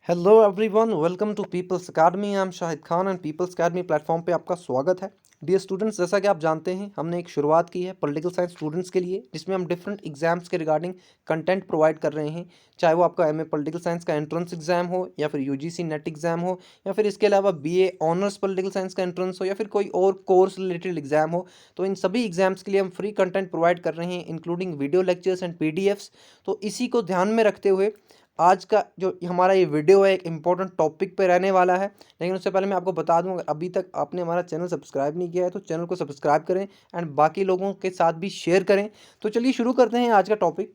Hello everyone, welcome to people's academy. I am Shahid Khan and people's academy platform पे आपका स्वागत है। डियर स्टूडेंट्स, जैसा कि आप जानते हैं, हमने एक शुरुआत की है पॉलिटिकल साइंस स्टूडेंट्स के लिए, जिसमें हम डिफरेंट एग्जाम्स के रिगार्डिंग कंटेंट प्रोवाइड कर रहे हैं। चाहे वो आपका एमए पॉलिटिकल साइंस का एंट्रेंस एग्जाम हो, या फिर यूजीसी नेट एग्जाम हो, या फिर इसके अलावा बीए ऑनर्स पॉलिटिकल साइंस का एंट्रेंस हो, या फिर कोई और कोर्स रिलेटेड एग्जाम हो। तो इन सभी एग्जाम्स के लिए हम फ्री कंटेंट प्रोवाइड कर रहे हैं, including video lectures and PDFs. तो इसी को ध्यान में रखते हुए आज का जो हमारा ये वीडियो है एक इम्पॉर्टेंट टॉपिक पे रहने वाला है। लेकिन उससे पहले मैं आपको बता दूं, अगर अभी तक आपने हमारा चैनल सब्सक्राइब नहीं किया है तो चैनल को सब्सक्राइब करें एंड बाकी लोगों के साथ भी शेयर करें। तो चलिए शुरू करते हैं आज का टॉपिक।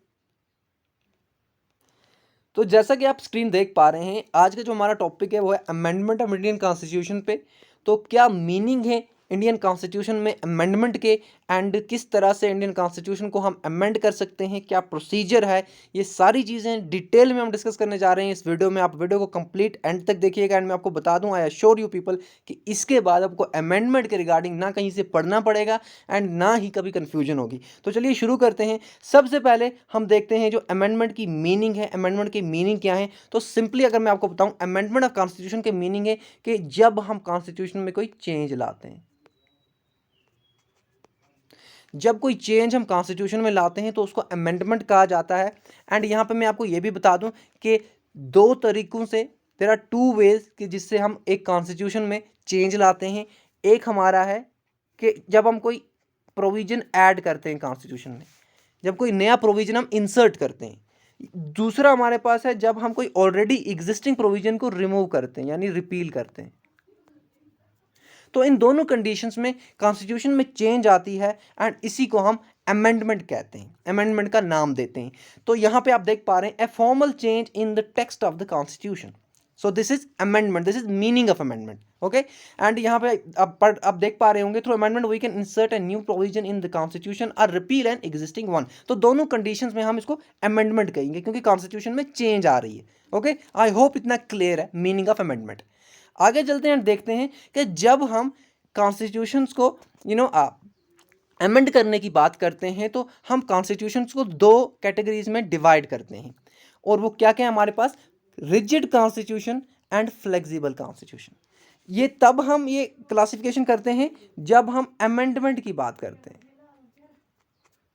तो जैसा कि आप स्क्रीन देख पा रहे हैं, आज का जो हमारा टॉपिक है वो है अमेंडमेंट ऑफ इंडियन कॉन्स्टिट्यूशन पे। तो क्या मीनिंग है इंडियन कॉन्स्टिट्यूशन में अमेंडमेंट के, एंड किस तरह से इंडियन कॉन्स्टिट्यूशन को हम अमेंड कर सकते हैं, क्या प्रोसीजर है, ये सारी चीज़ें डिटेल में हम डिस्कस करने जा रहे हैं इस वीडियो में। आप वीडियो को कंप्लीट एंड तक देखिएगा। एंड मैं आपको बता दूं, आई एश्योर यू पीपल, कि इसके बाद आपको अमेंडमेंट के रिगार्डिंग ना कहीं से पढ़ना पड़ेगा एंड ना ही कभी कन्फ्यूजन होगी। तो चलिए शुरू करते हैं। सबसे पहले हम देखते हैं जो अमेंडमेंट की मीनिंग है, अमेंडमेंट की मीनिंग क्या है। तो सिंपली अगर मैं आपको बताऊं, अमेंडमेंट ऑफ कॉन्स्टिट्यूशन के मीनिंग है कि जब हम कॉन्स्टिट्यूशन में कोई चेंज लाते हैं, जब कोई चेंज हम कॉन्स्टिट्यूशन में लाते हैं तो उसको अमेंडमेंट कहा जाता है। एंड यहाँ पे मैं आपको ये भी बता दूं कि दो तरीकों से, देयर आर टू वेज कि जिससे हम एक कॉन्स्टिट्यूशन में चेंज लाते हैं। एक हमारा है कि जब हम कोई प्रोविजन ऐड करते हैं कॉन्स्टिट्यूशन में, जब कोई नया प्रोविजन हम इंसर्ट करते हैं। दूसरा हमारे पास है जब हम कोई ऑलरेडी एग्जिस्टिंग प्रोविजन को रिमूव करते हैं, यानी रिपील करते हैं। तो इन दोनों कंडीशंस में कॉन्स्टिट्यूशन में चेंज आती है एंड इसी को हम अमेंडमेंट कहते हैं, अमेंडमेंट का नाम देते हैं। तो यहां पे आप देख पा रहे हैं, a formal change in the text of the constitution. So this is amendment, this is meaning of amendment. Okay, and यहाँ पे आप देख पा रहे होंगे, through amendment we can insert a new provision in the constitution और repeal an existing one. तो दोनों कंडीशंस में हम इसको अमेंडमेंट कहेंगे क्योंकि कॉन्स्टिट्यूशन में चेंज आ रही है। ओके, आई होप इतना क्लियर है मीनिंग ऑफ अमेंडमेंट। आगे चलते हैं, देखते हैं कि जब हम कॉन्स्टिट्यूशंस को अमेंड करने की बात करते हैं तो हम कॉन्स्टिट्यूशंस को दो कैटेगरीज में डिवाइड करते हैं। और वो क्या क्या है हमारे पास? Rigid constitution and flexible constitution. ये तब हम ये क्लासिफिकेशन करते हैं जब हम अमेंडमेंट की बात करते हैं।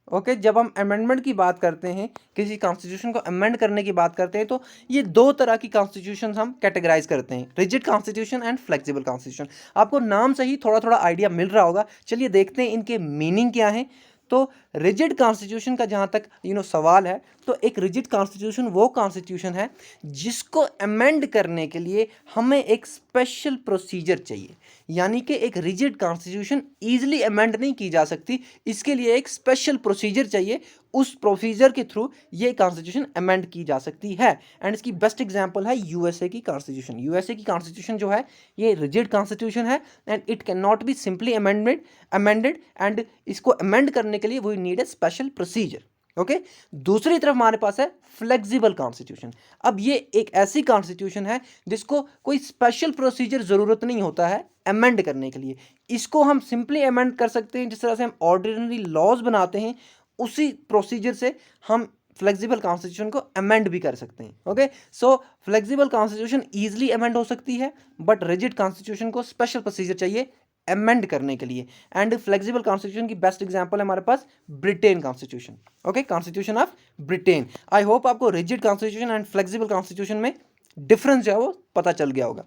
ओके, जब हम अमेंडमेंट की बात करते हैं, किसी कॉन्स्टिट्यूशन को अमेंड करने की बात करते हैं, तो ये दो तरह की कॉन्स्टिट्यूशन हम कैटेगराइज करते हैं, rigid constitution and flexible constitution. आपको नाम से ही थोड़ा थोड़ा आइडिया मिल रहा होगा। चलिए देखते हैं इनके मीनिंग क्या है। तो रिजिड कॉन्स्टिट्यूशन का जहाँ तक सवाल है, तो एक रिजिड कॉन्स्टिट्यूशन वो कॉन्स्टिट्यूशन है जिसको अमेंड करने के लिए हमें एक स्पेशल प्रोसीजर चाहिए। यानी कि एक रिजिड कॉन्स्टिट्यूशन ईजिली अमेंड नहीं की जा सकती, इसके लिए एक स्पेशल प्रोसीजर चाहिए। उस प्रोसीजर के थ्रू ये कॉन्स्टिट्यूशन अमेंड की जा सकती है। एंड इसकी बेस्ट एग्जांपल है यूएसए की कॉन्स्टिट्यूशन। यूएसए की कॉन्स्टिट्यूशन जो है ये रिजिड कॉन्स्टिट्यूशन है and it can not be simply amended and इसको अमेंड करने के लिए we need a special procedure. Okay, दूसरी तरफ हमारे पास है फ्लेक्सिबल कॉन्स्टिट्यूशन। अब ये एक ऐसी कॉन्स्टिट्यूशन है जिसको कोई स्पेशल प्रोसीजर जरूरत नहीं होता है अमेंड करने के लिए। इसको हम सिंपली अमेंड कर सकते हैं, जिस तरह से हम ऑर्डिनरी लॉज बनाते हैं उसी प्रोसीजर से हम फ्लेक्सिबल कॉन्स्टिट्यूशन को अमेंड भी कर सकते हैं। Okay, so flexible constitution easily amend हो सकती है, बट रिजिड कॉन्स्टिट्यूशन को स्पेशल प्रोसीजर चाहिए अमेंड करने के लिए। एंड फ्लेक्सिबल कॉन्स्टिट्यूशन की बेस्ट एग्जांपल है हमारे पास Britain constitution. Okay, constitution of Britain. I hope आपको rigid constitution and flexible constitution में डिफरेंस जो है वो पता चल गया होगा।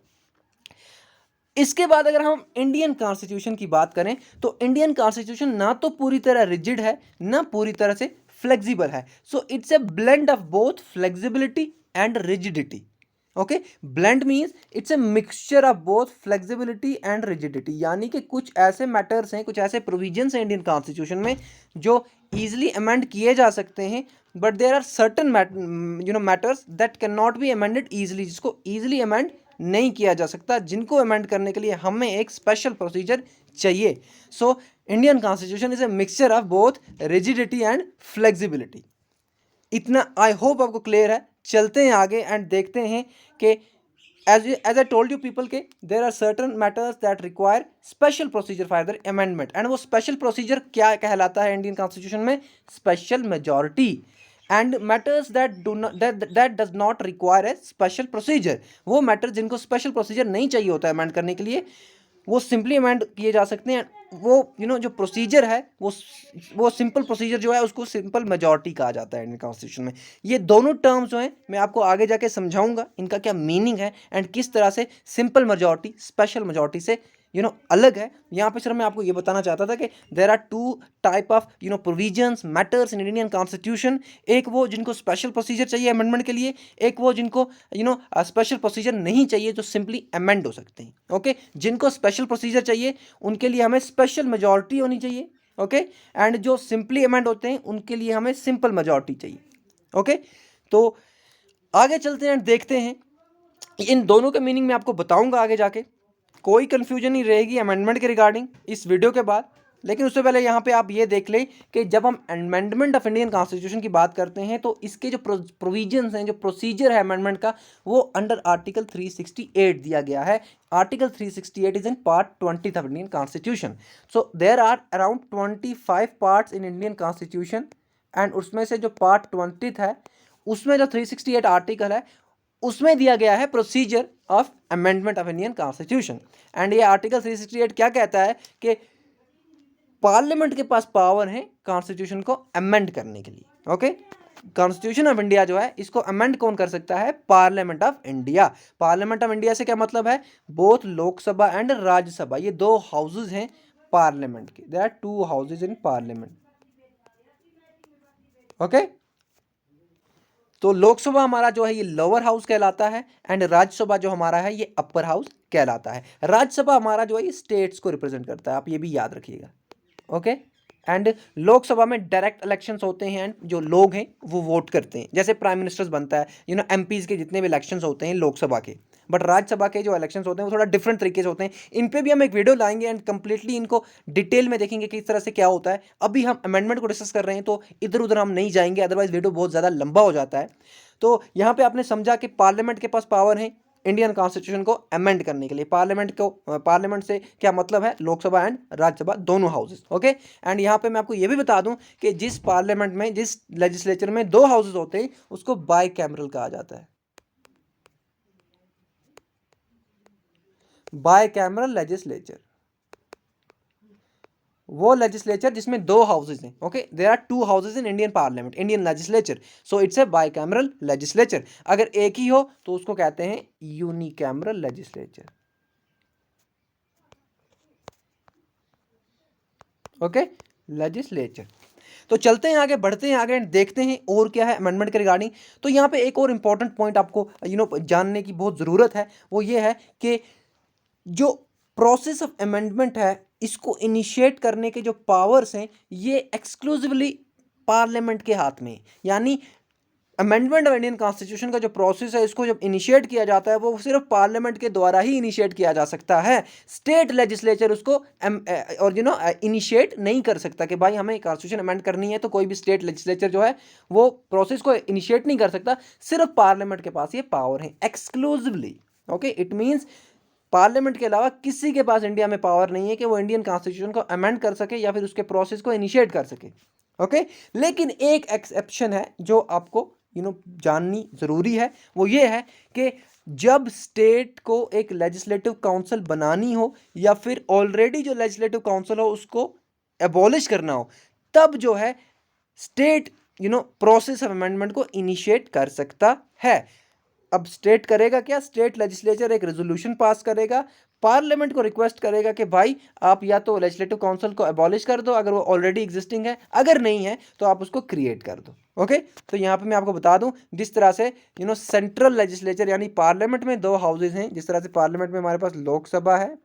इसके बाद अगर हम इंडियन कॉन्स्टिट्यूशन की बात करें, तो इंडियन कॉन्स्टिट्यूशन ना तो पूरी तरह रिजिड है, ना पूरी तरह से फ्लेक्सिबल है। सो it's A blend of both flexibility and rigidity. Okay, blend means it's a mixture of both flexibility and rigidity. यानी कि कुछ ऐसे मैटर्स हैं, कुछ ऐसे प्रोविजंस हैं इंडियन कॉन्स्टिट्यूशन में जो ईजिली अमेंड किए जा सकते हैं, but there are certain matters that can not be amended easily, जिसको ईजिली अमेंड नहीं किया जा सकता, जिनको अमेंड करने के लिए हमें एक स्पेशल प्रोसीजर चाहिए। So Indian constitution is a mixture of both rigidity and flexibility. इतना आई होप आपको क्लियर है। चलते हैं आगे एंड देखते हैं कि as I told you people के there are certain matters that require special procedure for the amendment. And वो स्पेशल प्रोसीजर क्या कहलाता है इंडियन कॉन्स्टिट्यूशन में? Special majority. And matters that does not require a special procedure, वो मैटर जिनको special procedure नहीं चाहिए होता है अमेंड करने के लिए, वो सिंपली अमेंड किए जा सकते हैं। वो जो प्रोसीजर है वो सिंपल प्रोसीजर जो है उसको सिंपल मेजॉरिटी कहा जाता है इंडियन कॉन्स्टिट्यूशन में। ये दोनों टर्म्स जो हैं मैं आपको आगे जाके समझाऊंगा इनका क्या मीनिंग है एंड किस तरह से सिंपल मेजॉरिटी स्पेशल मेजॉरिटी से अलग है। यहाँ पे सर मैं आपको ये बताना चाहता था कि there are two type of provisions matters in Indian constitution. एक वो जिनको स्पेशल प्रोसीजर चाहिए अमेंडमेंट के लिए, एक वो जिनको स्पेशल प्रोसीजर नहीं चाहिए जो सिंपली अमेंड हो सकते हैं। ओके, जिनको स्पेशल प्रोसीजर चाहिए उनके लिए हमें स्पेशल मेजॉरिटी होनी चाहिए। ओके, एंड जो सिंपली अमेंड होते हैं उनके लिए हमें सिंपल मेजॉरिटी चाहिए। ओके, तो आगे चलते हैं, देखते हैं इन दोनों के मीनिंग में आपको बताऊंगा आगे जाके, कोई कंफ्यूजन नहीं रहेगी अमेंडमेंट के रिगार्डिंग इस वीडियो के बाद। लेकिन उससे पहले यहाँ पे आप ये देख लें कि जब हम अमेंडमेंट ऑफ इंडियन कॉन्स्टिट्यूशन की बात करते हैं तो इसके जो प्रोविजंस हैं, जो प्रोसीजर है अमेंडमेंट का, वो अंडर आर्टिकल 368 दिया गया है। Article 368 is in part 20 of Indian constitution. So there are around 25 parts in Indian constitution and उसमें से जो पार्ट 20 है उसमें जो 368 आर्टिकल है उसमें दिया गया है procedure of amendment of Indian constitution. And ये आर्टिकल 368 क्या कहता है कि पार्लियामेंट के पास पावर है कॉन्स्टिट्यूशन को अमेंड करने के लिए। ओके, कॉन्स्टिट्यूशन ऑफ इंडिया जो है इसको अमेंड कौन कर सकता है? Parliament of India. Parliament of India से क्या मतलब है? बोथ लोकसभा एंड राज्यसभा, ये दो हाउसेज हैं पार्लियामेंट के। There are two houses in parliament. Okay, तो लोकसभा हमारा जो है ये लोअर हाउस कहलाता है एंड राज्यसभा जो हमारा है ये अपर हाउस कहलाता है। राज्यसभा हमारा जो है ये स्टेट्स को रिप्रेजेंट करता है, आप ये भी याद रखिएगा। ओके, एंड लोकसभा में डायरेक्ट इलेक्शंस होते हैं एंड जो लोग हैं वो वोट करते हैं, जैसे प्राइम मिनिस्टर्स बनता है, एमपीज के जितने भी इलेक्शंस होते हैं लोकसभा के। बट राज्यसभा के जो इलेक्शंस होते हैं वो थोड़ा डिफरेंट तरीके से होते हैं। इन पे भी हम एक वीडियो लाएंगे एंड कंप्लीटली इनको डिटेल में देखेंगे कि किस तरह से क्या होता है। अभी हम अमेंडमेंट को डिस्कस कर रहे हैं तो इधर उधर हम नहीं जाएंगे, अदरवाइज वीडियो बहुत ज़्यादा लंबा हो जाता है। तो यहाँ पे आपने समझा कि पार्लियामेंट के पास पावर है इंडियन कॉन्स्टिट्यूशन को अमेंड करने के लिए। पार्लियामेंट से क्या मतलब है? लोकसभा एंड राज्यसभा दोनों हाउसेस। ओके, एंड यहाँ पे मैं आपको ये भी बता दूं कि जिस पार्लियामेंट में, जिस लेजिस्लेचर में दो हाउसेस होते हैं उसको बाई कैमरल कहा जाता है। बाई कैमरल लेजिस्लेचर, वो लेजिस्लेचर जिसमें दो हाउसेज हैं। Okay, there are two houses in Indian parliament, Indian legislature, so it's a bicameral legislature. अगर एक ही हो तो उसको कहते हैं यूनिकैमरल लेजिस्लेचर। Okay, legislature. तो चलते हैं आगे, बढ़ते हैं आगे एंड देखते हैं और क्या है अमेंडमेंट के रिगार्डिंग। तो यहाँ पे एक और इंपॉर्टेंट पॉइंट आपको जानने की बहुत ज़रूरत है, वो ये है कि जो प्रोसेस ऑफ अमेंडमेंट है इसको इनिशिएट करने के जो पावर्स हैं ये एक्सक्लूसिवली पार्लियामेंट के हाथ में। यानी अमेंडमेंट ऑफ इंडियन कॉन्स्टिट्यूशन का जो प्रोसेस है इसको जब इनिशिएट किया जाता है वो सिर्फ पार्लियामेंट के द्वारा ही इनिशिएट किया जा सकता है। स्टेट लेजिस्लेचर उसको और इनिशिएट नहीं कर सकता कि भाई हमें कॉन्स्टिट्यूशन अमेंड करनी है, तो कोई भी स्टेट लेजिस्लेचर जो है वो प्रोसेस को इनिशिएट नहीं कर सकता। सिर्फ पार्लियामेंट के पास ये पावर है exclusively. Okay, it means parliament के अलावा किसी के पास इंडिया में पावर नहीं है कि वो इंडियन कॉन्स्टिट्यूशन को अमेंड कर सके या फिर उसके प्रोसेस को इनिशिएट कर सके। ओके, लेकिन एक एक्सेप्शन है जो आपको जाननी ज़रूरी है, वो ये है कि जब स्टेट को एक लेजिस्लेटिव काउंसिल बनानी हो या फिर ऑलरेडी जो लेजिस्लेटिव काउंसिल हो उसको एबॉलिश करना हो, तब जो है स्टेट प्रोसेस ऑफ अमेंडमेंट को इनिशिएट कर सकता है। अब स्टेट करेगा क्या? स्टेट लेजिस्लेचर एक रेजोल्यूशन पास करेगा, पार्लियामेंट को रिक्वेस्ट करेगा कि भाई आप या तो लेजिस्लेटिव काउंसिल को एबॉलिश कर दो अगर वो ऑलरेडी एग्जिस्टिंग है, अगर नहीं है तो आप उसको क्रिएट कर दो। ओके, तो यहाँ पे मैं आपको बता दूं जिस तरह से सेंट्रल लेजिस्लेचर यानी पार्लियामेंट में दो हाउसेज हैं, जिस तरह से पार्लियामेंट में हमारे पास लोकसभा है,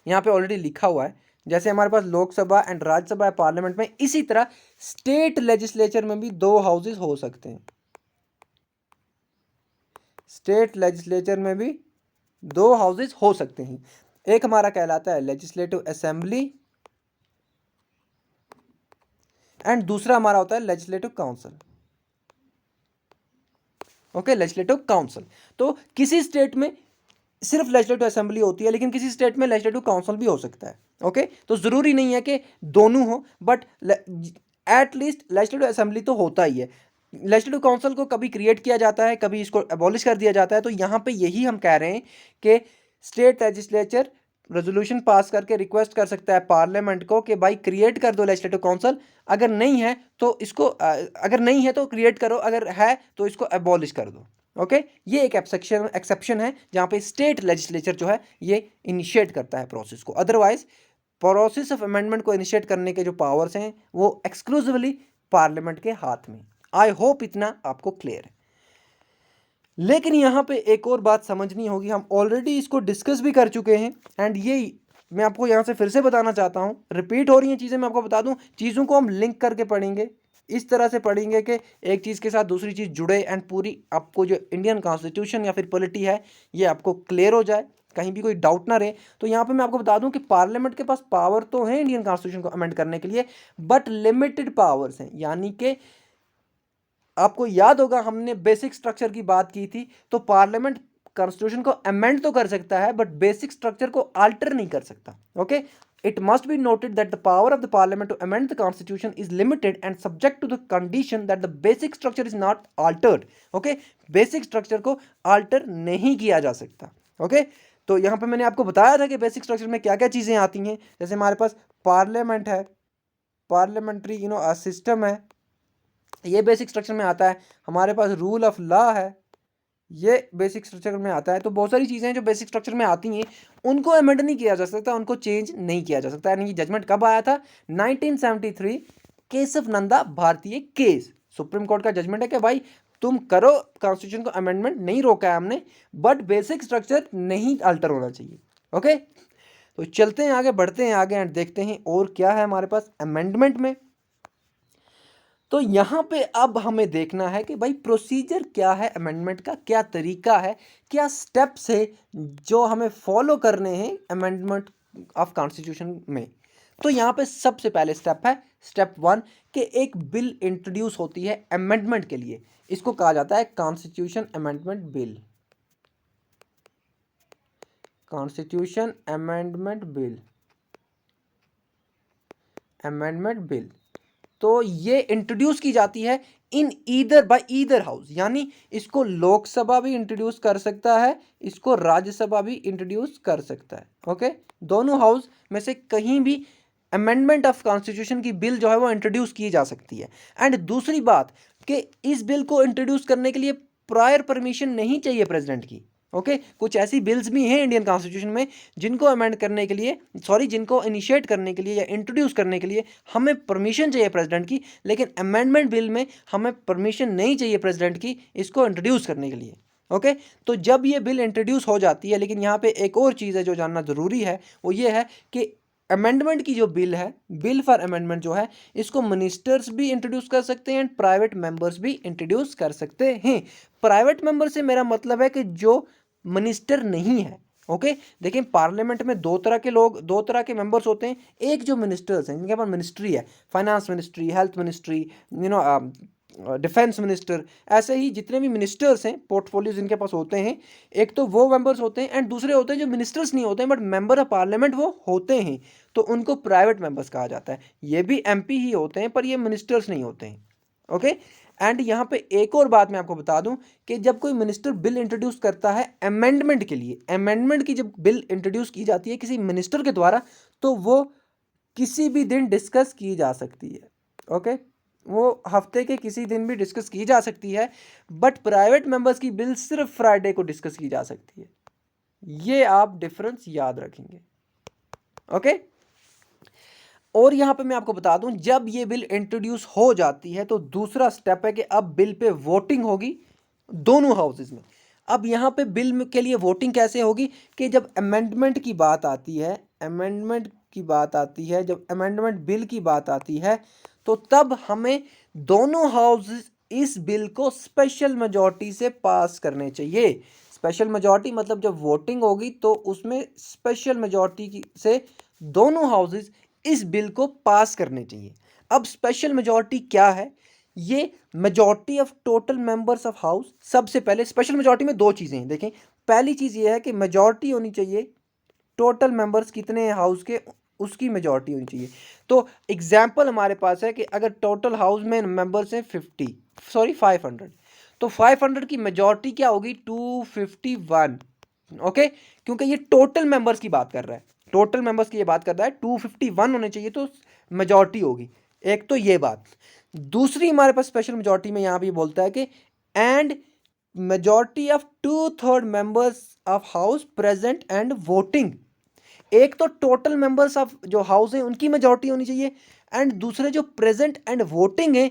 यहाँ पे ऑलरेडी लिखा हुआ है, जैसे हमारे पास लोकसभा एंड राज्यसभा है पार्लियामेंट में, इसी तरह स्टेट लेजिस्लेचर में भी दो हाउसेज हो सकते हैं। स्टेट लेजिस्लेचर में भी दो हाउसेज हो सकते हैं। एक हमारा कहलाता है लेजिस्लेटिव असेंबली एंड दूसरा हमारा होता है legislative council. Okay, legislative council. तो किसी स्टेट में सिर्फ लेजिस्लेटिव असेंबली होती है, लेकिन किसी स्टेट में लेजिस्लेटिव काउंसिल भी हो सकता है। ओके, तो ज़रूरी नहीं है कि दोनों हो, बट एटलीस्ट लेजिस्लेटिव असेंबली तो होता ही है। लेजिस्लेटिव काउंसिल को कभी क्रिएट किया जाता है, कभी इसको एबॉलिश कर दिया जाता है। तो यहाँ पे यही हम कह रहे हैं कि स्टेट लेजिस्लेचर रेजोल्यूशन पास करके रिक्वेस्ट कर सकता है पार्लियामेंट को कि भाई क्रिएट कर दो लेजिस्लेटिव काउंसिल, अगर नहीं है तो इसको अगर नहीं है तो क्रिएट करो, अगर है तो इसको एबॉलिश कर दो। ओके, ये एक एक्सेप्शन है जहाँ पे स्टेट लेजिस्लेचर जो है ये इनिशिएट करता है प्रोसेस को। अदरवाइज प्रोसेस ऑफ अमेंडमेंट को इनिशिएट करने के जो पावर्स हैं वो एक्सक्लूसिवली पार्लियामेंट के हाथ में। आई होप इतना आपको क्लियर है। लेकिन यहाँ पे एक और बात समझनी होगी, हम ऑलरेडी इसको डिस्कस भी कर चुके हैं एंड ये मैं आपको यहाँ से फिर से बताना चाहता हूँ, रिपीट हो रही हैं चीज़ें, मैं आपको बता दूँ चीज़ों को हम लिंक करके पढ़ेंगे, इस तरह से पढ़ेंगे कि एक चीज़ के साथ दूसरी चीज़ जुड़े एंड पूरी आपको जो इंडियन कॉन्स्टिट्यूशन या फिर पॉलिटी है ये आपको क्लियर हो जाए, कहीं भी कोई डाउट ना रहे। तो यहाँ पे मैं आपको बता दूं कि पार्लियामेंट के पास पावर तो है इंडियन कॉन्स्टिट्यूशन को अमेंड करने के लिए, बट लिमिटेड पावर्स हैं। यानी कि आपको याद होगा हमने बेसिक स्ट्रक्चर की बात की थी, तो पार्लियामेंट कॉन्स्टिट्यूशन को अमेंड तो कर सकता है बट बेसिक स्ट्रक्चर को अल्टर नहीं कर सकता। Okay, it must be noted that the power of the parliament to amend the constitution is limited and subject to the condition that the basic structure is not altered. Okay, basic structure को alter नहीं किया जा सकता। okay? तो यहाँ पे मैंने आपको बताया था कि बेसिक स्ट्रक्चर में क्या क्या चीज़ें आती हैं। जैसे हमारे पास पार्लियामेंट है, पार्लियामेंट्री सिस्टम है, ये बेसिक स्ट्रक्चर में आता है। हमारे पास रूल ऑफ लॉ है, ये बेसिक स्ट्रक्चर में आता है। तो बहुत सारी चीज़ें हैं जो बेसिक स्ट्रक्चर में आती हैं, उनको अमेंड नहीं किया जा सकता, उनको चेंज नहीं किया जा सकता। यानी कि जजमेंट कब आया था? 1973 केशव नंदा भारतीय केस, सुप्रीम कोर्ट का जजमेंट है कि भाई तुम करो कॉन्स्टिट्यूशन को अमेंडमेंट, नहीं रोका है हमने, बट बेसिक स्ट्रक्चर नहीं अल्टर होना चाहिए। ओके, तो चलते हैं आगे, बढ़ते हैं आगे एंड देखते हैं और क्या है हमारे पास अमेंडमेंट में। तो यहाँ पे अब हमें देखना है कि भाई प्रोसीजर क्या है अमेंडमेंट का, क्या तरीका है, क्या स्टेप्स है जो हमें फॉलो करने हैं अमेंडमेंट ऑफ कॉन्स्टिट्यूशन में। तो यहाँ पे सबसे पहले स्टेप है स्टेप 1 कि एक बिल इंट्रोड्यूस होती है अमेंडमेंट के लिए, इसको कहा जाता है constitution amendment bill. Constitution amendment bill, amendment bill तो ये इंट्रोड्यूस की जाती है in either by either house, यानी इसको लोकसभा भी इंट्रोड्यूस कर सकता है, इसको राज्यसभा भी इंट्रोड्यूस कर सकता है। ओके, दोनों हाउस में से कहीं भी अमेंडमेंट ऑफ कॉन्स्टिट्यूशन की बिल जो है वो इंट्रोड्यूस की जा सकती है। एंड दूसरी बात कि इस बिल को इंट्रोड्यूस करने के लिए प्रायर परमिशन नहीं चाहिए प्रेसिडेंट की। ओके, कुछ ऐसी बिल्स भी हैं इंडियन कॉन्स्टिट्यूशन में जिनको अमेंड करने के लिए, जिनको इनिशिएट करने के लिए या इंट्रोड्यूस करने के लिए हमें परमिशन चाहिए प्रेसिडेंट की, लेकिन अमेंडमेंट बिल में हमें परमिशन नहीं चाहिए प्रेसिडेंट की इसको इंट्रोड्यूस करने के लिए। ओके, तो जब ये बिल इंट्रोड्यूस हो जाती है, लेकिन यहाँ पे एक और चीज़ है जो जानना ज़रूरी है, वो ये है कि अमेंडमेंट की जो बिल है, बिल फॉर अमेंडमेंट जो है, इसको मिनिस्टर्स भी इंट्रोड्यूस कर सकते हैं एंड प्राइवेट मेंबर्स भी इंट्रोड्यूस कर सकते हैं। प्राइवेट मेंबर से मेरा मतलब है कि जो मिनिस्टर नहीं है। ओके, देखिए पार्लियामेंट में दो तरह के लोग, दो तरह के मेंबर्स होते हैं। एक जो मिनिस्टर्स हैं जिनके पास मिनिस्ट्री है, finance ministry, health ministry, defence minister, ऐसे ही जितने भी मिनिस्टर्स हैं, पोर्टफोलियो जिनके पास होते हैं, एक तो वो मेंबर्स होते हैं एंड दूसरे होते हैं जो मिनिस्टर्स नहीं होते हैं बट मेंबर ऑफ पार्लियामेंट वो होते हैं, तो उनको प्राइवेट मेंबर्स कहा जाता है। ये भी एमपी ही होते हैं पर ये मिनिस्टर्स नहीं होते हैं। ओके, एंड यहाँ पे एक और बात मैं आपको बता दूं कि जब कोई मिनिस्टर बिल इंट्रोड्यूस करता है अमेंडमेंट के लिए, अमेंडमेंट की जब बिल इंट्रोड्यूस की जाती है किसी मिनिस्टर के द्वारा, तो वो किसी भी दिन डिस्कस की जा सकती है। ओके, वो हफ्ते के किसी दिन भी डिस्कस की जा सकती है, बट प्राइवेट मेंबर्स की बिल सिर्फ फ्राइडे को डिस्कस की जा सकती है। ये आप डिफरेंस याद रखेंगे। ओके, और यहाँ पे मैं आपको बता दूं जब ये बिल इंट्रोड्यूस हो जाती है तो दूसरा स्टेप है कि अब बिल पे वोटिंग होगी दोनों हाउसेज में। अब यहाँ पे बिल के लिए वोटिंग कैसे होगी कि जब अमेंडमेंट की बात आती है, अमेंडमेंट की बात आती है, जब अमेंडमेंट बिल की बात आती है, तो तब हमें दोनों हाउसेज इस बिल को स्पेशल मेजॉरिटी से पास करने चाहिए। स्पेशल मेजॉरिटी मतलब जब वोटिंग होगी तो उसमें स्पेशल मेजॉरिटी से दोनों हाउसेज इस बिल को पास करने चाहिए। अब स्पेशल मेजॉरिटी क्या है? ये majority of total members of house. सबसे पहले स्पेशल मेजॉरिटी में दो चीज़ें हैं, देखें। पहली चीज़ ये है कि मेजॉरिटी होनी चाहिए टोटल मेंबर्स कितने हैं हाउस के, उसकी मेजॉरिटी होनी चाहिए। तो एग्जाम्पल हमारे पास है कि अगर टोटल हाउस में मेंबर्स हैं 500, तो 500 की मेजॉरिटी क्या होगी 251। ओके, क्योंकि ये टोटल मेंबर्स की बात कर रहा है, टोटल मेंबर्स की ये बात कर रहा है, 251 होने चाहिए तो मेजॉरिटी होगी। एक तो ये बात। दूसरी हमारे पास स्पेशल मेजॉरिटी में यहाँ भी बोलता है कि and majority of 2/3 members of house present and voting. एक तो टोटल मेंबर्स ऑफ जो हाउस है उनकी मेजॉरिटी होनी चाहिए, एंड दूसरे जो प्रेजेंट एंड वोटिंग है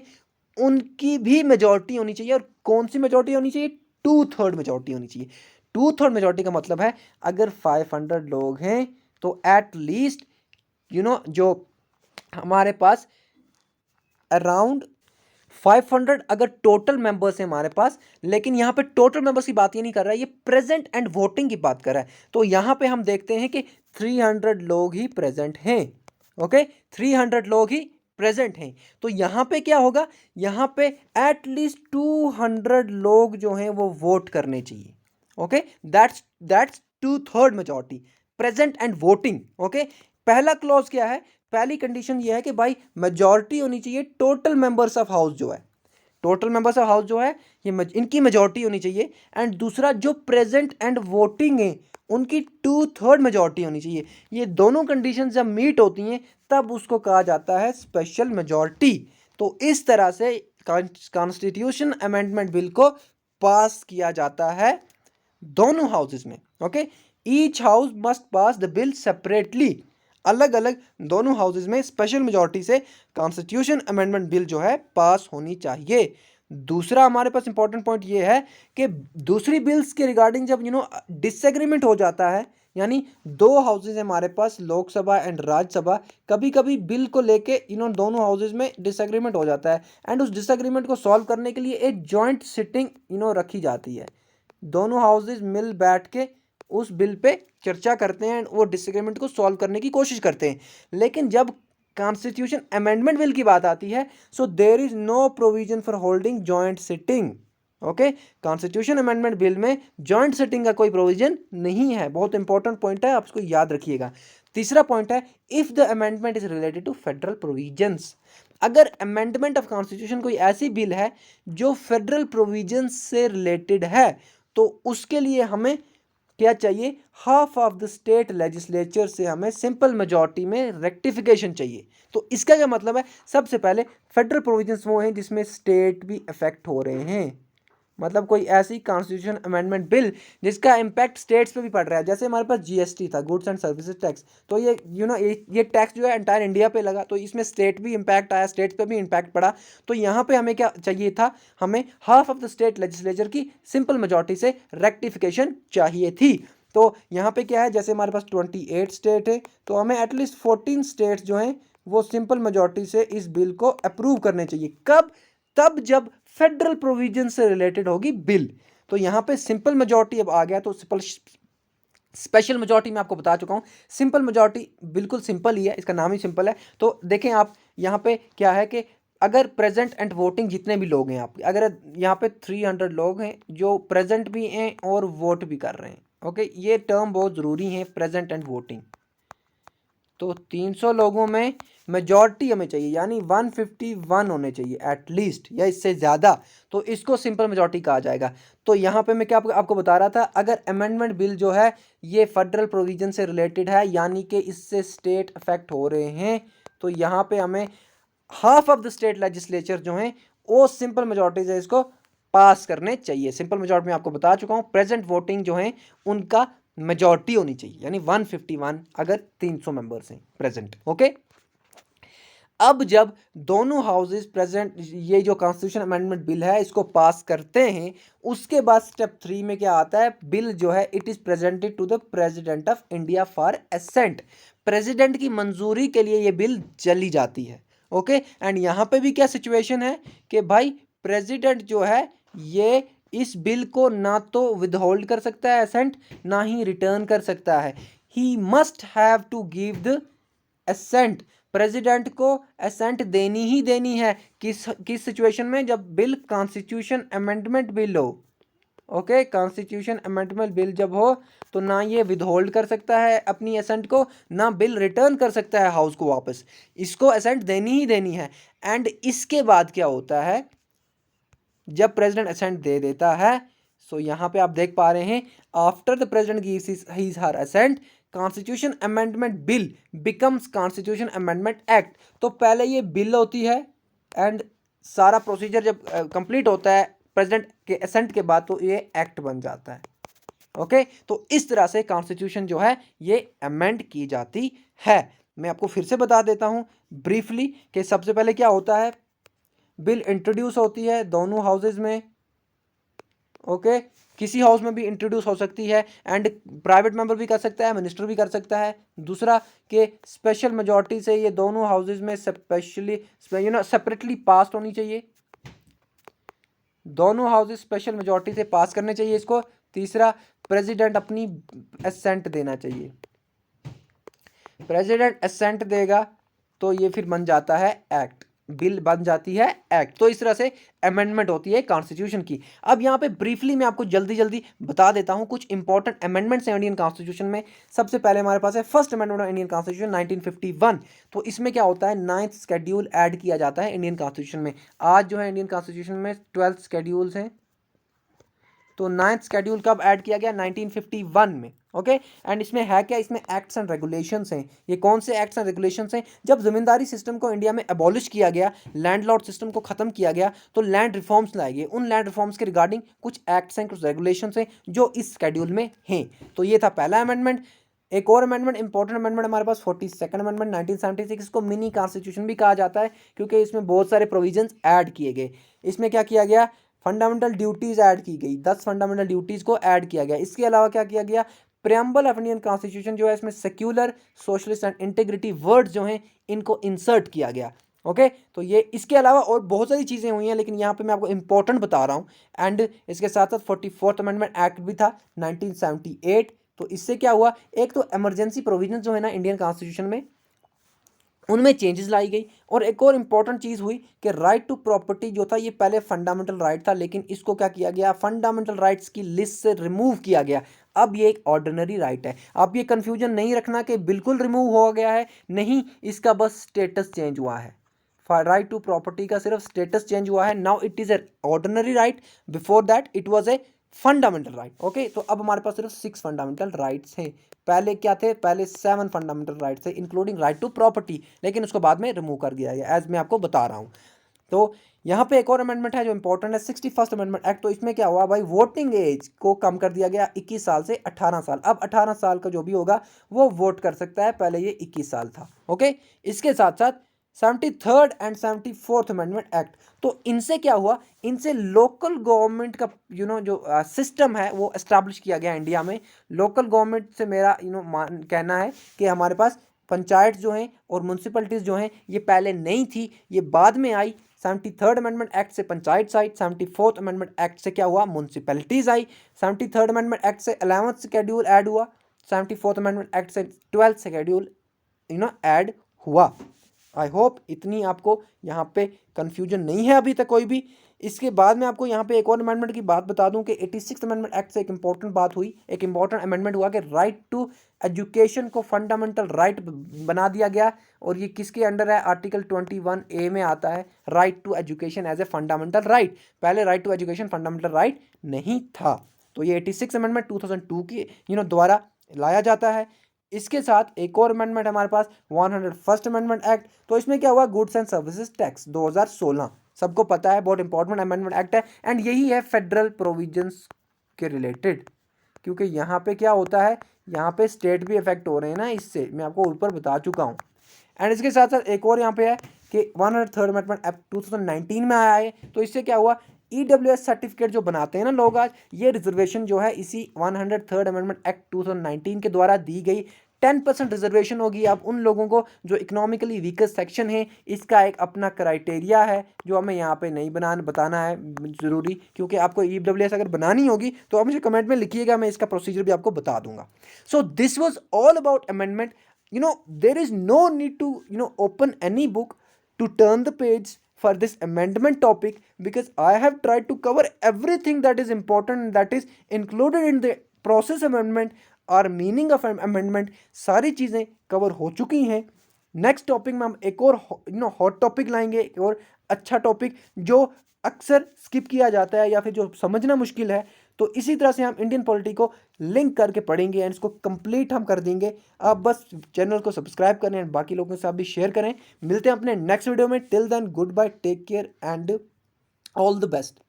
उनकी भी मेजॉरिटी होनी चाहिए। और कौन सी मेजॉरिटी होनी चाहिए? 2/3 मेजॉरिटी होनी चाहिए। 2/3 मेजॉरिटी का मतलब है अगर 500 लोग हैं तो एट लीस्ट जो हमारे पास अराउंड 500 अगर टोटल मेंबर्स हैं हमारे पास, लेकिन यहाँ पे टोटल मेंबर्स की बात ये नहीं कर रहा है, ये प्रेजेंट एंड वोटिंग की बात कर रहा है। तो यहाँ पे हम देखते हैं कि 300 लोग ही प्रेजेंट हैं। ओके, 300 लोग ही प्रेजेंट हैं। तो यहाँ पे क्या होगा, यहाँ पे एटलीस्ट 200 लोग जो हैं वो वोट करने चाहिए। Okay, that's 2/3 majority, present and voting. Okay, पहला क्लॉज क्या है, पहली कंडीशन ये है कि भाई मेजॉरिटी होनी चाहिए टोटल मेंबर्स ऑफ हाउस जो है, टोटल मेंबर्स ऑफ हाउस जो है ये इनकी मेजॉरिटी होनी चाहिए। एंड दूसरा जो प्रेजेंट एंड वोटिंग है उनकी 2/3 मेजॉरिटी होनी चाहिए। ये दोनों कंडीशन जब मीट होती हैं तब उसको कहा जाता है स्पेशल मेजॉरिटी। तो इस तरह से कॉन्स्टिट्यूशन अमेंडमेंट बिल को पास किया जाता है दोनों हाउसेस में। Okay, each house must pass the bill separately, अलग अलग दोनों हाउसेस में स्पेशल मेजॉरिटी से कॉन्स्टिट्यूशन अमेंडमेंट बिल जो है पास होनी चाहिए। दूसरा हमारे पास इंपॉर्टेंट पॉइंट ये है कि दूसरी बिल्स के रिगार्डिंग जब डिसएग्रीमेंट हो जाता है, यानी दो हाउसेज हमारे पास लोकसभा एंड राज्यसभा, कभी कभी बिल को लेके दोनों हाउसेज में डिसएग्रीमेंट हो जाता है, एंड उस डिसएग्रीमेंट को सॉल्व करने के लिए एक जॉइंट सिटिंग रखी जाती है। दोनों हाउसेज मिल बैठ के उस बिल पे चर्चा करते हैं, वो डिसएग्रीमेंट को सॉल्व करने की कोशिश करते हैं। लेकिन जब कॉन्स्टिट्यूशन अमेंडमेंट बिल की बात आती है, so there is no provision for holding joint sitting. Okay, constitution amendment bill में जॉइंट सिटिंग का कोई प्रोविजन नहीं है। बहुत इंपॉर्टेंट पॉइंट है, आप इसको याद रखिएगा। तीसरा पॉइंट है, if the amendment is related to federal provisions. अगर अमेंडमेंट ऑफ कॉन्स्टिट्यूशन कोई ऐसी बिल है जो फेडरल प्रोविजंस से रिलेटेड है, तो उसके लिए हमें क्या चाहिए, half of the state legislature से हमें सिंपल मेजॉरिटी में रेक्टिफिकेशन चाहिए। तो इसका क्या मतलब है, सबसे पहले फेडरल प्रोविजंस वो हैं जिसमें स्टेट भी अफेक्ट हो रहे हैं, मतलब कोई ऐसी कॉन्स्टिट्यूशन अमेंडमेंट बिल जिसका इम्पैक्ट स्टेट्स पे भी पड़ रहा है। जैसे हमारे पास जीएसटी था, गुड्स एंड सर्विसेज टैक्स, तो ये ये टैक्स जो है एंटायर इंडिया पे लगा, तो इसमें स्टेट भी इम्पैक्ट आया, स्टेट पे भी इम्पैक्ट पड़ा। तो यहाँ पे हमें क्या चाहिए था, हमें half of the state legislature की सिंपल मेजॉरिटी से रेक्टिफिकेशन चाहिए थी। तो यहाँ पे क्या है, जैसे हमारे पास 28 स्टेट है, तो हमें एटलीस्ट 14 स्टेट्स जो हैं वो सिंपल मेजॉरिटी से इस बिल को अप्रूव करने चाहिए। कब? तब जब फेडरल प्रोविजन से रिलेटेड होगी बिल। तो यहाँ पे सिंपल मेजॉरिटी अब आ गया, तो स्पेशल मेजॉरिटी मैं आपको बता चुका हूँ। सिंपल मेजॉरिटी बिल्कुल सिंपल ही है, इसका नाम ही सिंपल है। तो देखें आप यहाँ पे क्या है कि अगर प्रेजेंट एंड वोटिंग जितने भी लोग हैं आपके, अगर यहाँ पे 300 लोग हैं जो प्रेजेंट भी हैं और वोट भी कर रहे हैं। ओके, ये टर्म बहुत ज़रूरी है, प्रेजेंट एंड वोटिंग। तो 300 लोगों में मेजॉरिटी हमें चाहिए, यानी 151 होने चाहिए एटलीस्ट, या इससे ज़्यादा, तो इसको सिंपल मेजॉरिटी कहा जाएगा। तो यहाँ पे मैं क्या आपको बता रहा था, अगर अमेंडमेंट बिल जो है ये फेडरल प्रोविजन से रिलेटेड है, यानी कि इससे स्टेट अफेक्ट हो रहे हैं, तो यहाँ पे हमें half of the state legislature जो हैं वो सिंपल मेजॉरिटी से इसको पास करने चाहिए। सिंपल मेजॉरिटी में आपको बता चुका हूँ, प्रेजेंट वोटिंग जो है उनका मेजॉरिटी होनी चाहिए, यानी 151 अगर 300 मेंबर्स हैं प्रेजेंट। ओके, अब जब दोनों हाउसेस प्रेजेंट ये जो कॉन्स्टिट्यूशन अमेंडमेंट बिल है इसको पास करते हैं, उसके बाद स्टेप 3 में क्या आता है, बिल जो है it is presented to the president of India for assent. President की मंजूरी के लिए ये बिल चली जाती है। ओके, एंड यहाँ पे भी क्या सिचुएशन है कि भाई प्रेसिडेंट जो है ये इस बिल को ना तो विदहोल्ड कर सकता है असेंट, ना ही रिटर्न कर सकता है। He must have to give the assent. President को असेंट देनी ही देनी है। किस सिचुएशन में? जब बिल कॉन्स्टिट्यूशन अमेंडमेंट बिल हो। ओके, कॉन्स्टिट्यूशन अमेंडमेंट बिल जब हो तो ना ये विदहोल्ड कर सकता है अपनी असेंट को, ना बिल रिटर्न कर सकता है हाउस को वापस, इसको असेंट देनी ही देनी है। एंड इसके बाद क्या होता है, जब प्रेसिडेंट असेंट दे देता है, सो यहाँ पे आप देख पा रहे हैं, after the president gives his her assent, constitution amendment bill becomes constitution amendment act. तो पहले ये बिल होती है एंड सारा प्रोसीजर जब कंप्लीट होता है प्रेसिडेंट के असेंट के बाद, तो ये एक्ट बन जाता है। ओके, तो इस तरह से कॉन्स्टिट्यूशन जो है ये अमेंड की जाती है। मैं आपको फिर से बता देता हूँ ब्रीफली कि सबसे पहले क्या होता है, बिल इंट्रोड्यूस होती है दोनों हाउसेज में। ओके, किसी हाउस में भी इंट्रोड्यूस हो सकती है एंड प्राइवेट मेंबर भी कर सकता है, मिनिस्टर भी कर सकता है। दूसरा कि स्पेशल मेजॉरिटी से ये दोनों हाउसेज में स्पेशली सेपरेटली पास होनी चाहिए, दोनों हाउसेज स्पेशल मेजॉरिटी से पास करने चाहिए इसको। तीसरा, प्रेसिडेंट अपनी असेंट देना चाहिए, प्रेसिडेंट असेंट देगा तो ये फिर बन जाता है एक्ट, बिल बन जाती है एक्ट। तो इस तरह से अमेंडमेंट होती है कॉन्स्टिट्यूशन की। अब यहाँ पे ब्रीफली मैं आपको जल्दी जल्दी बता देता हूँ कुछ इंपॉर्टेंट अमेंडमेंट्स हैं इंडियन कॉन्स्टिट्यूशन में। सबसे पहले हमारे पास है first amendment of Indian constitution 1951। तो इसमें क्या होता है, 9th शेड्यूल ऐड किया जाता है इंडियन कॉन्स्टिट्यूशन में। आज जो है इंडियन कॉन्स्टिट्यूशन में 12 शेड्यूल्स हैं, तो 9th शेड्यूल कब ऐड किया गया, 1951 में। ओके, एंड इसमें है क्या, इसमें एक्ट्स एंड रेगुलेशंस हैं। ये कौन से एक्ट्स एंड रेगुलेशंस हैं, जब जमींदारी सिस्टम को इंडिया में एबॉलिश किया गया, लैंडलॉर्ड सिस्टम को खत्म किया गया, तो लैंड रिफॉर्म्स लाए गए। उन लैंड रिफॉर्म्स के रिगार्डिंग कुछ एक्ट्स हैं, कुछ रेगुलेशंस हैं जो इस शेड्यूल में हैं। तो ये था पहला अमेंडमेंट। एक और अमेंडमेंट, इंपॉर्टेंट अमेंडमेंट हमारे पास 42nd अमेंडमेंट 1976, इसको मिनी कॉन्स्टिट्यूशन भी कहा जाता है क्योंकि इसमें बहुत सारे प्रोविजंस ऐड किए गए। इसमें क्या किया गया, फंडामेंटल ड्यूटीज ऐड की गई, 10 फंडामेंटल ड्यूटीज को ऐड किया गया। इसके अलावा क्या किया गया, प्रेम्बल ऑफ इंडियन कॉन्स्टिट्यूशन जो है इसमें secular, socialist and integrity words जो हैं इनको इंसर्ट किया गया। ओके, तो ये इसके अलावा और बहुत सारी चीज़ें हुई हैं, लेकिन यहाँ पे मैं आपको इंपॉर्टेंट बता रहा हूँ। एंड इसके साथ साथ 44th अमेंडमेंट एक्ट भी था 1978। तो इससे क्या हुआ, एक तो इमरजेंसी प्रोविजन जो है ना इंडियन कॉन्स्टिट्यूशन में, उनमें चेंजेस लाई गई। और एक और इंपॉर्टेंट चीज़ हुई कि राइट टू प्रॉपर्टी जो था ये पहले फंडामेंटल राइट था, लेकिन इसको क्या किया गया, फंडामेंटल राइट्स की लिस्ट से रिमूव किया गया। अब ये एक ऑर्डिनरी राइट है। आप ये कंफ्यूजन नहीं रखना कि बिल्कुल रिमूव हो गया है, नहीं, इसका बस स्टेटस चेंज हुआ है। राइट टू प्रॉपर्टी का सिर्फ स्टेटस चेंज हुआ है। Now it is a ordinary right, before that it was a fundamental right. Okay, तो अब हमारे पास सिर्फ 6 फंडामेंटल राइट्स हैं। पहले क्या थे, पहले 7 फंडामेंटल राइट्स थे इंक्लूडिंग राइट टू प्रॉपर्टी, लेकिन उसको बाद में रिमूव कर दिया गया, एज मैं आपको बता रहा हूँ। तो यहाँ पे एक और अमेंडमेंट है जो इंपॉर्टेंट है, 61st अमेंडमेंट एक्ट। तो इसमें क्या हुआ भाई, वोटिंग एज को कम कर दिया गया 21 साल से 18 साल। अब 18 साल का जो भी होगा वो वोट कर सकता है, पहले ये 21 साल था। ओके, इसके साथ साथ 73rd and 74th amendment act, तो इनसे क्या हुआ, इनसे लोकल गवर्नमेंट का जो सिस्टम है वो एस्टैब्लिश किया गया इंडिया में। लोकल गवर्नमेंट से मेरा कहना है कि हमारे पास पंचायत जो हैं और म्यूनसिपलिटीज़ जो हैं ये पहले नहीं थी, ये बाद में आई। 73rd अमेंडमेंट एक्ट से पंचायत आई, 74th अमेंडमेंट एक्ट से क्या हुआ, म्यूनसिपैलिटीज़ आई। 73rd अमेंडमेंट एक्ट से 11th शेड्यूल ऐड हुआ, 74th अमेंडमेंट एक्ट से 12th शेड्यूल ऐड हुआ। आई होप इतनी आपको यहाँ पे कन्फ्यूजन नहीं है अभी तक कोई भी। इसके बाद में आपको यहाँ पे एक और अमेंडमेंट की बात बता दूं कि 86th अमेंडमेंट एक्ट से एक इंपॉर्टेंट बात हुई, एक इंपॉर्टेंट अमेंडमेंट हुआ कि राइट टू एजुकेशन को फंडामेंटल राइट बना दिया गया। और ये किसके अंडर है, आर्टिकल 21A में आता है, right to education as a fundamental right. पहले right to education fundamental right नहीं था। तो ये 86 अमेंडमेंट 2002 की द्वारा लाया जाता है। इसके साथ एक और अमेंडमेंट हमारे पास 101st अमेंडमेंट एक्ट। तो इसमें क्या हुआ, गुड्स एंड सर्विसेज टैक्स 2016, सबको पता है, बहुत इंपॉर्टेंट अमेंडमेंट एक्ट है। एंड यही है फेडरल प्रोविजंस के रिलेटेड, क्योंकि यहाँ पे क्या होता है, यहाँ पे स्टेट भी इफेक्ट हो रहे हैं ना, इससे मैं आपको ऊपर बता चुका हूँ। एंड इसके साथ साथ एक और यहाँ पे है कि 103rd अमेंडमेंट एक्ट 2019 में आया है। तो इससे क्या हुआ, EWS सर्टिफिकेट जो बनाते हैं ना लोग आज, ये रिजर्वेशन जो है इसी 103rd अमेंडमेंट एक्ट 2019 के द्वारा दी गई। 10% रिजर्वेशन होगी अब उन लोगों को जो इकोनॉमिकली वीकेस्ट सेक्शन है। इसका एक अपना क्राइटेरिया है जो हमें यहाँ पे नहीं बताना है ज़रूरी, क्योंकि आपको EWS अगर बनानी होगी तो आप मुझे कमेंट में लिखिएगा, मैं इसका प्रोसीजर भी आपको बता दूंगा। So this was all about amendment. there is no need to open any book to turn the page for this amendment topic, because I have tried to cover everything that is important and that is included in the process amendment or meaning of amendment. सारी चीज़ें cover हो चुकी हैं। Next topic में हम एक और hot topic लाएंगे, एक और अच्छा टॉपिक जो अक्सर स्किप किया जाता है या फिर जो समझना मुश्किल है। तो इसी तरह से हम इंडियन पॉलिटी को लिंक करके पढ़ेंगे एंड इसको कंप्लीट हम कर देंगे। आप बस चैनल को सब्सक्राइब करें एंड बाकी लोगों के साथ भी शेयर करें। मिलते हैं अपने नेक्स्ट वीडियो में। Till then good bye, take care and all the best.